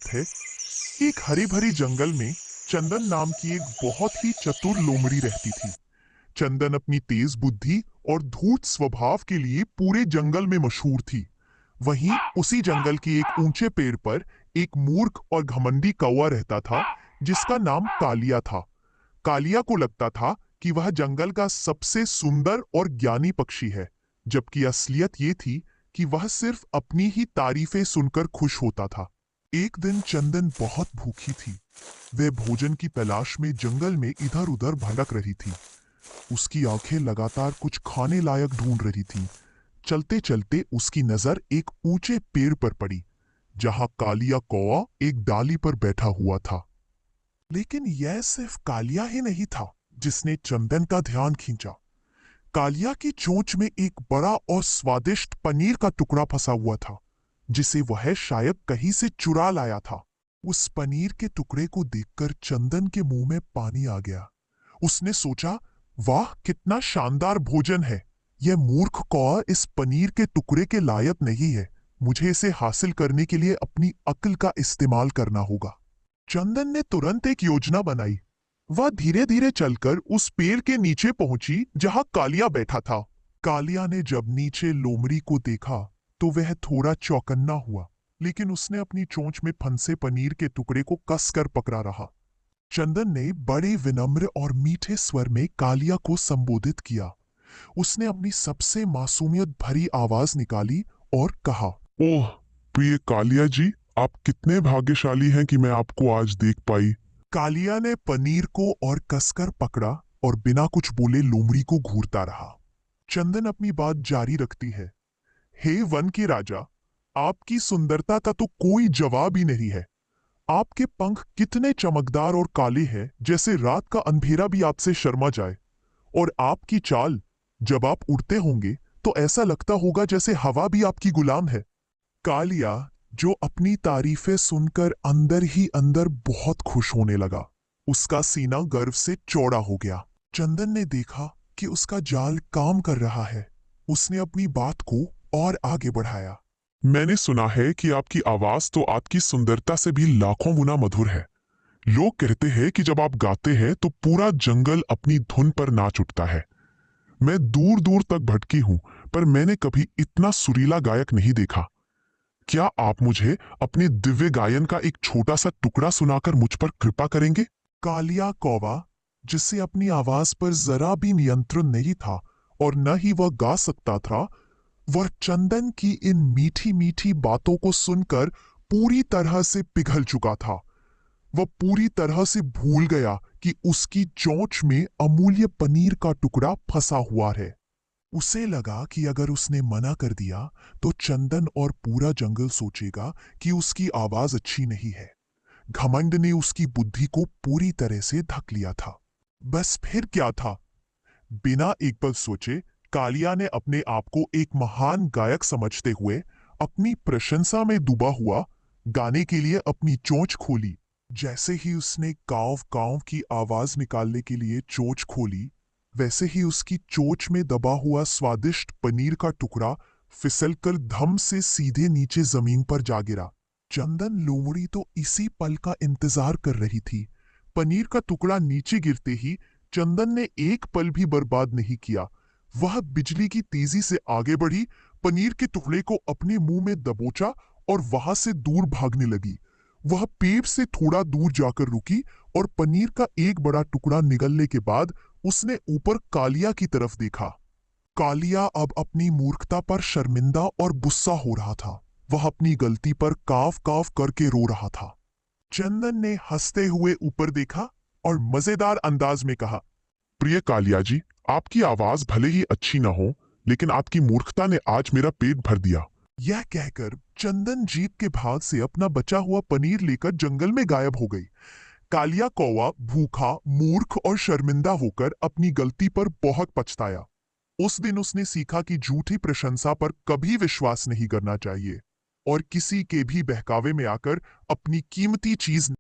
बात है। एक हरे भरे जंगल में चंदन नाम की एक बहुत ही चतुर लोमड़ी रहती थी। चंदन अपनी तेज बुद्धि और धूर्त स्वभाव के लिए पूरे जंगल में मशहूर थी। वहीं उसी जंगल के एक ऊंचे पेड़ पर एक मूर्ख और घमंडी कौवा रहता था, जिसका नाम कालिया था। कालिया को लगता था कि वह जंगल का सबसे सुंदर और ज्ञानी पक्षी है, जबकि असलियत ये थी कि वह सिर्फ अपनी ही तारीफें सुनकर खुश होता था। एक दिन चंदन बहुत भूखी थी। वह भोजन की तलाश में जंगल में इधर उधर भटक रही थी। उसकी आंखें लगातार कुछ खाने लायक ढूंढ रही थीं। चलते चलते उसकी नजर एक ऊंचे पेड़ पर पड़ी, जहां कालिया कौवा एक डाली पर बैठा हुआ था। लेकिन यह सिर्फ कालिया ही नहीं था जिसने चंदन का ध्यान खींचा। कालिया की चोंच में एक बड़ा और स्वादिष्ट पनीर का टुकड़ा फंसा हुआ था, जिसे वह शायद कहीं से चुरा लाया था। उस पनीर के टुकड़े को देखकर चंदन के मुंह में पानी आ गया। उसने सोचा, वाह कितना शानदार भोजन है। यह मूर्ख कौवा इस पनीर के टुकड़े के लायक नहीं है। मुझे इसे हासिल करने के लिए अपनी अक्ल का इस्तेमाल करना होगा। चंदन ने तुरंत एक योजना बनाई। वह धीरे धीरे चलकर उस पेड़ के नीचे पहुंची जहां कालिया बैठा था। कालिया ने जब नीचे लोमड़ी को देखा तो वह थोड़ा चौकन्ना हुआ, लेकिन उसने अपनी चोंच में फंसे पनीर के टुकड़े को कसकर पकड़ा रहा। चंदन ने बड़े विनम्र और मीठे स्वर में कालिया को संबोधित किया। उसने अपनी सबसे मासूमियत भरी आवाज निकाली और कहा, ओह प्रिय कालिया जी, आप कितने भाग्यशाली हैं कि मैं आपको आज देख पाई। कालिया ने पनीर को और कसकर पकड़ा और बिना कुछ बोले लोमड़ी को घूरता रहा। चंदन अपनी बात जारी रखती है, हे वन के राजा, आपकी सुंदरता का तो कोई जवाब ही नहीं है। आपके पंख कितने चमकदार और काले हैं, जैसे रात का अंधेरा भी आपसे शर्मा जाए। और आपकी चाल, जब आप उड़ते होंगे तो ऐसा लगता होगा जैसे हवा भी आपकी गुलाम है। कालिया, जो अपनी तारीफें सुनकर अंदर ही अंदर बहुत खुश होने लगा, उसका सीना गर्व से चौड़ा हो गया। चंदन ने देखा कि उसका जाल काम कर रहा है। उसने अपनी बात को और आगे बढ़ाया, मैंने सुना है कि आपकी आवाज तो आपकी सुंदरता से भी लाखों गुना मधुर है। लोग कहते हैं कि जब आप गाते हैं तो पूरा जंगल अपनी धुन पर नाच उठता है। मैं दूर दूर तक भटकी हूं, पर मैंने कभी इतना सुरीला गायक नहीं देखा। क्या आप मुझे अपने दिव्य गायन का एक छोटा सा टुकड़ा सुनाकर मुझ पर कृपा करेंगे? कालिया कौवा, जिसे अपनी आवाज पर जरा भी नियंत्रण नहीं था और न ही वह गा सकता था, वह चंदन की इन मीठी मीठी बातों को सुनकर पूरी तरह से पिघल चुका था। वह पूरी तरह से भूल गया कि उसकी चोंच में अमूल्य पनीर का टुकड़ा फंसा हुआ है। उसे लगा कि अगर उसने मना कर दिया तो चंदन और पूरा जंगल सोचेगा कि उसकी आवाज अच्छी नहीं है। घमंड ने उसकी बुद्धि को पूरी तरह से ढक लिया था। बस फिर क्या था? बिना एक पल सोचे कालिया ने अपने आप को एक महान गायक समझते हुए अपनी प्रशंसा में डूबा हुआ गाने के लिए अपनी चोंच खोली। जैसे ही उसने काव काव की आवाज निकालने के लिए चोंच खोली, वैसे ही उसकी चोंच में दबा हुआ स्वादिष्ट पनीर का टुकड़ा फिसलकर धम से सीधे नीचे जमीन पर जा गिरा। चंदन लोमड़ी तो इसी पल का इंतजार कर रही थी। पनीर का टुकड़ा नीचे गिरते ही चंदन ने एक पल भी बर्बाद नहीं किया। वह बिजली की तेजी से आगे बढ़ी, पनीर के टुकड़े को अपने मुंह में दबोचा और वहां से दूर भागने लगी। वह पेड़ से थोड़ा दूर जाकर रुकी और पनीर का एक बड़ा टुकड़ा निगलने के बाद उसने ऊपर कालिया की तरफ देखा। कालिया अब अपनी मूर्खता पर शर्मिंदा और गुस्सा हो रहा था। वह अपनी गलती पर काव काव करके रो रहा था। चंदन ने हंसते हुए ऊपर देखा और मजेदार अंदाज में कहा, प्रिय कालिया जी, आपकी आवाज भले ही अच्छी ना हो, लेकिन आपकी मूर्खता ने आज मेरा पेट भर दिया। यह कहकर चंदन जीप के भाग से अपना बचा हुआ पनीर लेकर जंगल में गायब हो गई। कालिया कौवा भूखा, मूर्ख और शर्मिंदा होकर अपनी गलती पर बहुत पछताया। उस दिन उसने सीखा कि झूठी प्रशंसा पर कभी विश्वास नहीं करना चाहिए और किसी के भी बहकावे में आकर अपनी कीमती चीज